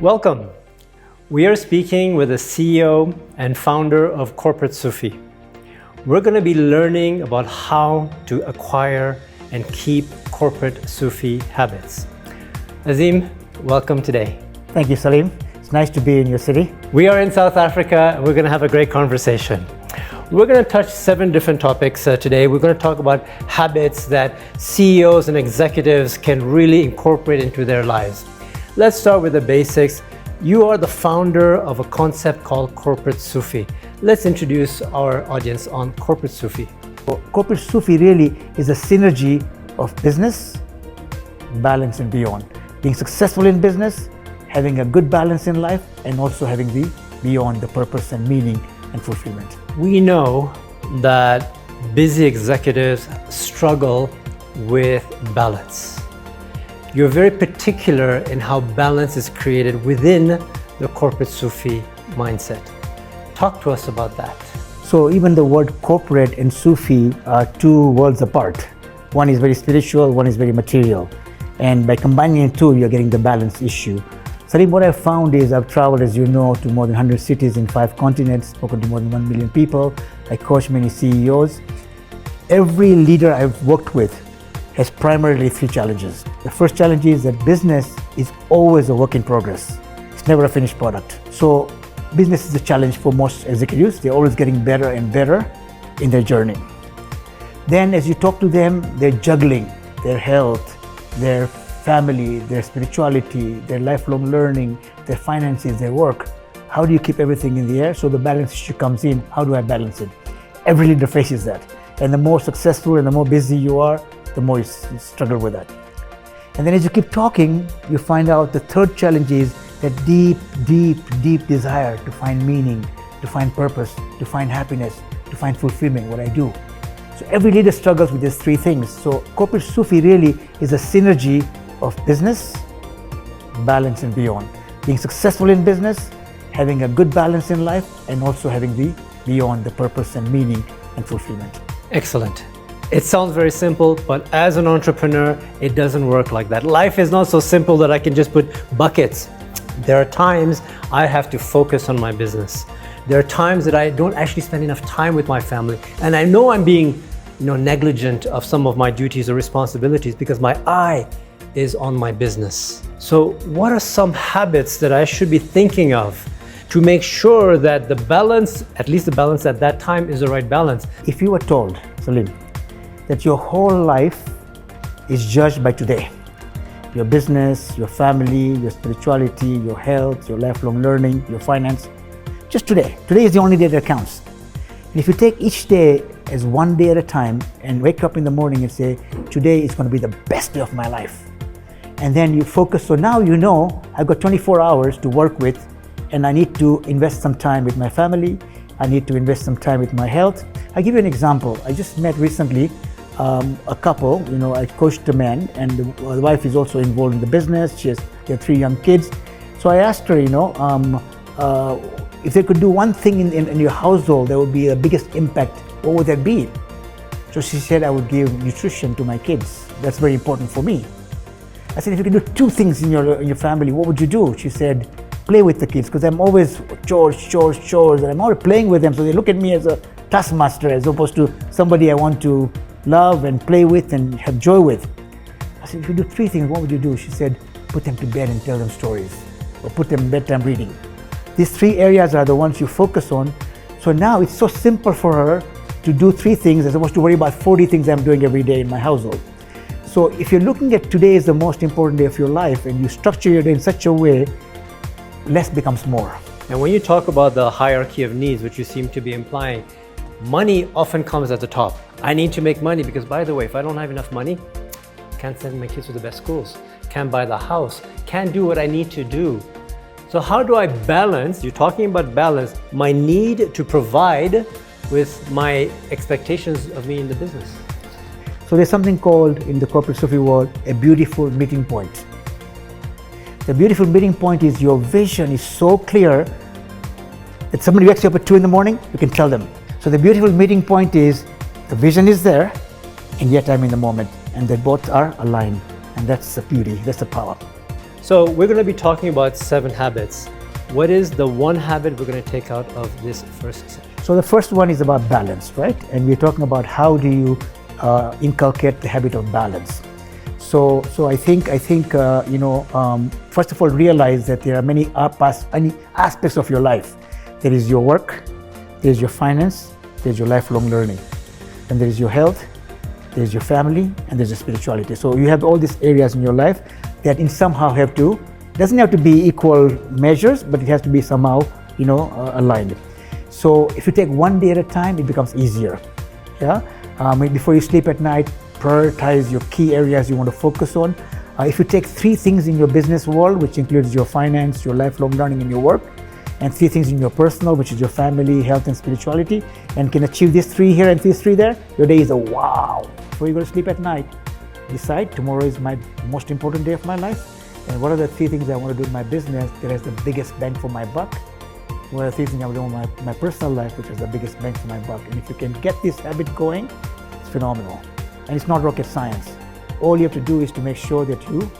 Welcome. We are speaking with the CEO and founder of Corporate Sufi. We're going to be learning about how to acquire and keep corporate Sufi habits. Azim, welcome today. Thank you, Salim. It's nice to be in your city. We are in South Africa and we're going to have a great conversation. We're going to touch 7 different topics today. We're going to talk about habits that CEOs and executives can really incorporate into their lives. Let's start with the basics. You are the founder of a concept called Corporate Sufi. Let's introduce our audience on Corporate Sufi. Corporate Sufi really is a synergy of business, balance and beyond. Being successful in business, having a good balance in life, and also having the beyond, the purpose and meaning and fulfillment. We know that busy executives struggle with balance. You're very particular in how balance is created within the Corporate Sufi mindset. Talk to us about that. So even the word corporate and Sufi are 2 worlds apart. One is very spiritual, one is very material. And by combining the 2, you're getting the balance issue. Salim, what I've found is I've traveled, as you know, to more than 100 cities in 5 continents, spoken to more than 1 million people. I coach many CEOs. Every leader I've worked with has primarily 3 challenges. The first challenge is that business is always a work in progress. It's never a finished product. So business is a challenge for most executives. They're always getting better and better in their journey. Then as you talk to them, they're juggling their health, their family, their spirituality, their lifelong learning, their finances, their work. How do you keep everything in the air? So the balance issue comes in. How do I balance it? Every leader faces that. And the more successful and the more busy you are, the more you struggle with that. And then as you keep talking, you find out the third challenge is that deep desire to find meaning, to find purpose, to find happiness, to find fulfillment, what I do. So every leader struggles with these 3 things. So Corporate Sufi really is a synergy of business, balance and beyond. Being successful in business, having a good balance in life, and also having the beyond, the purpose and meaning and fulfillment. Excellent. It sounds very simple, but as an entrepreneur, it doesn't work like that. Life is not so simple that I can just put buckets. There are times I have to focus on my business. There are times that I don't actually spend enough time with my family, and I know I'm being negligent of some of my duties or responsibilities because my eye is on my business. So what are some habits that I should be thinking of to make sure that the balance, at least the balance at that time, is the right balance? If you were told, Salim, that your whole life is judged by today, your business, your family, your spirituality, your health, your lifelong learning, your finance, just today. Today is the only day that counts. And if you take each day as one day at a time and wake up in the morning and say, today is going to be the best day of my life. And then you focus, so now you know I've got 24 hours to work with and I need to invest some time with my family. I need to invest some time with my health. I'll give you an example. I just met recently a couple, I coached a man and the wife is also involved in the business. They have 3 young kids. So I asked her, if they could do one thing in your household that would be the biggest impact, what would that be? So she said, I would give nutrition to my kids. That's very important for me. I said, if you could do 2 things in your family, what would you do? She said, play with the kids, because I'm always chores, and I'm always playing with them. So they look at me as a taskmaster as opposed to somebody I want to love and play with and have joy with. I said, if you do 3 things, what would you do? She said, put them to bed and tell them stories, or put them bedtime reading. These 3 areas are the ones you focus on. So now it's so simple for her to do 3 things as opposed to worry about 40 things I'm doing every day in my household. So if you're looking at today as the most important day of your life and you structure your day in such a way, less becomes more. And when you talk about the hierarchy of needs, which you seem to be implying, money often comes at the top. I need to make money because, by the way, if I don't have enough money, can't send my kids to the best schools, can't buy the house, can't do what I need to do. So how do I balance, you're talking about balance, my need to provide with my expectations of me in the business? So there's something called, in the Corporate Sufi world, a beautiful meeting point. The beautiful meeting point is your vision is so clear that somebody wakes you up at 2 in the morning, you can tell them. So the beautiful meeting point is the vision is there and yet I'm in the moment, and that both are aligned, and that's the beauty, that's the power. So we're going to be talking about 7 habits. What is the one habit we're going to take out of this first session? So the first one is about balance, right? And we're talking about how do you inculcate the habit of balance. So I think first of all, realize that there are many aspects of your life. There is your work, there is your finance, there is your lifelong learning, and there is your health, there is your family, and there's your spirituality. So you have all these areas in your life that in somehow doesn't have to be equal measures, but it has to be somehow, aligned. So if you take one day at a time, it becomes easier. Yeah. Before you sleep at night, prioritize your key areas you want to focus on. If you take 3 things in your business world, which includes your finance, your lifelong learning, and your work, and 3 things in your personal, which is your family, health, and spirituality, and can achieve these 3 here and these 3 there, your day is a wow. Before you go to sleep at night, decide tomorrow is my most important day of my life. And what are the 3 things I want to do in my business that has the biggest bang for my buck? What are the 3 things I want to do in my personal life, which has the biggest bang for my buck? And if you can get this habit going, it's phenomenal. And it's not rocket science. All you have to do is to make sure that you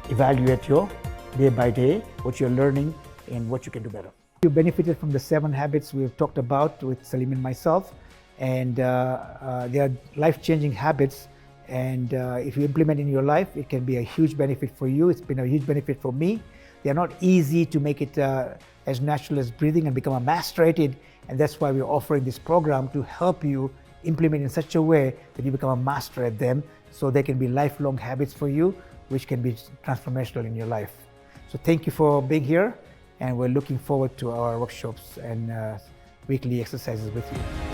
evaluate your day by day, what you're learning and what you can do better. You benefited from the 7 habits we've talked about with Salim and myself. And they are life-changing habits. And if you implement in your life, it can be a huge benefit for you. It's been a huge benefit for me. They are not easy to make it as natural as breathing and become a master at it. And that's why we're offering this program to help you implement in such a way that you become a master at them, so they can be lifelong habits for you, which can be transformational in your life. So thank you for being here, and we're looking forward to our workshops and weekly exercises with you.